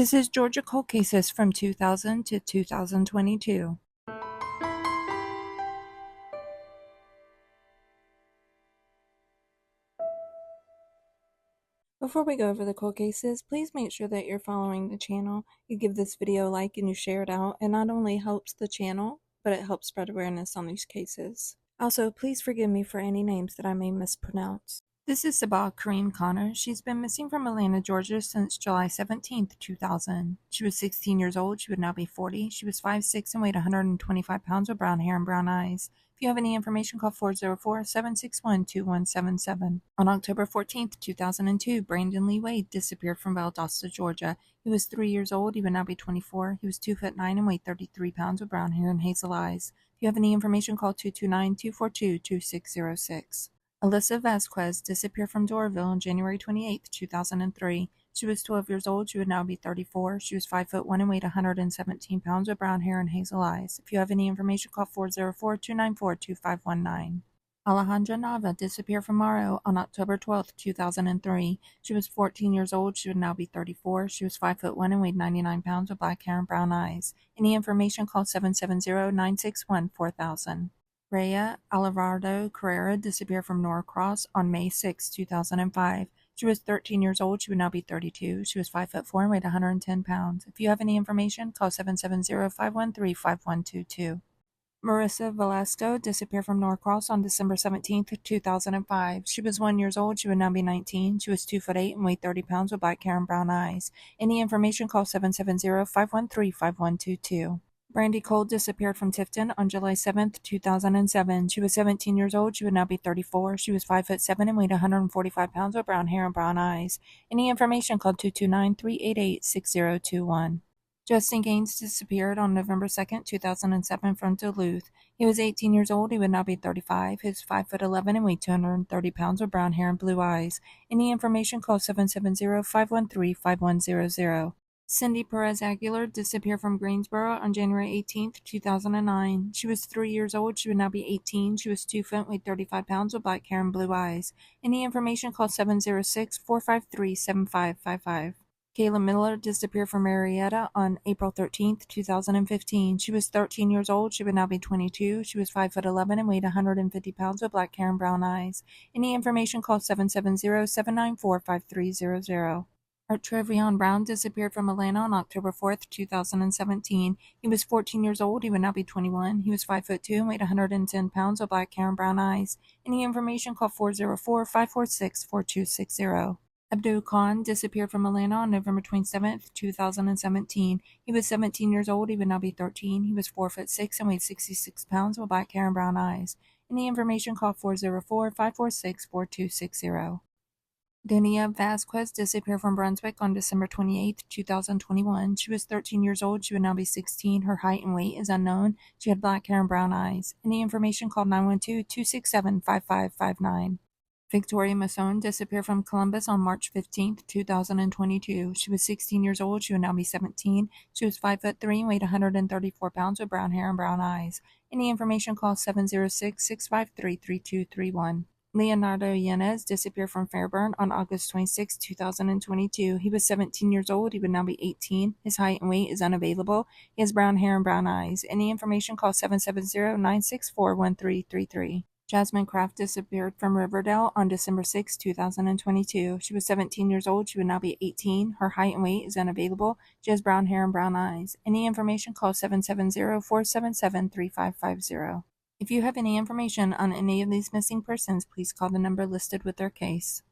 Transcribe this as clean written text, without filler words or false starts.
This is Georgia Cold Cases from 2000 to 2022. Before we go over the cold cases, please make sure that you're following the channel. You give this video a like and you share it out. It not only helps the channel, but it helps spread awareness on these cases. Also, please forgive me for any names that I may mispronounce. This is Sabah Kareem Connor. She's been missing from Atlanta, Georgia since July 17th, 2000. She was 16 years old. She would now be 40. She was 5'6" and weighed 125 pounds with brown hair and brown eyes. If you have any information, call 404-761-2177. On October 14th, 2002, Brandon Lee Wade disappeared from Valdosta, Georgia. He was 3 years old. He would now be 24. He was 2'9" and weighed 33 pounds with brown hair and hazel eyes. If you have any information, call 229-242-2606. Alyssa Vasquez disappeared from Doraville on January 28, 2003. She was 12 years old. She would now be 34. She was 5'1" and weighed 117 pounds with brown hair and hazel eyes. If you have any information, call 404-294-2519. Alejandra Nava disappeared from Morrow on October 12, 2003. She was 14 years old. She would now be 34. She was 5'1" and weighed 99 pounds with black hair and brown eyes. Any information, call 770-961-4000. Rhea Alvarado Carrera disappeared from Norcross on May 6, 2005. She was 13 years old. She would now be 32. She was 5'4" and weighed 110 pounds. If you have any information, call 770-513-5122. Marissa Velasco disappeared from Norcross on December 17, 2005. She was 1 year old. She would now be 19. She was 2'8" and weighed 30 pounds with black hair and brown eyes. Any information, call 770-513-5122. Brandy Cole disappeared from Tifton on July 7, 2007. She was 17 years old. She would now be 34. She was 5'7" and weighed 145 pounds with brown hair and brown eyes. Any information, call 229-388-6021. Justin Gaines disappeared on November 2, 2007 from Duluth. He was 18 years old. He would now be 35. He was 5'11" and weighed 230 pounds with brown hair and blue eyes. Any information, call 770-513-5100. Cindy Perez Aguilar disappeared from Greensboro on January 18, 2009. She was 3 years old. She would now be 18. She was 2 foot, weighed 35 pounds with black hair and blue eyes. Any information, call 706-453-7555. Kayla Miller disappeared from Marietta on April 13, 2015. She was 13 years old. She would now be 22. She was 5'11" and weighed 150 pounds with black hair and brown eyes. Any information, call 770-794-5300. Art Trevion Brown disappeared from Atlanta on October 4, 2017. He was 14 years old. He would now be 21. He was 5'2" and weighed 110 pounds with black hair and brown eyes. Any information, call 404-546-4260. Abdul Khan disappeared from Atlanta on November 27, 2017. He was 17 years old. He would now be 13. He was 4'6" and weighed 66 pounds with black hair and brown eyes. Any information, call 404-546-4260. Dania Vasquez disappeared from Brunswick on December 28, 2021. She was 13 years old. She would now be 16. Her height and weight is unknown. She had black hair and brown eyes. Any information, call 912-267-5559. Victoria Masson disappeared from Columbus on March 15, 2022. She was 16 years old. She would now be 17. She was 5'3" and weighed 134 pounds with brown hair and brown eyes. Any information, call 706-653-3231. Leonardo Yanez disappeared from Fairburn on August 26, 2022. He was 17 years old. He would now be 18. His height and weight is unavailable. He has brown hair and brown eyes. Any information, call 770-964-1333. Jasmine Kraft disappeared from Riverdale on December 6, 2022. She was 17 years old. She would now be 18. Her height and weight is unavailable. She has brown hair and brown eyes. Any information, call 770-477-3550. If you have any information on any of these missing persons, please call the number listed with their case.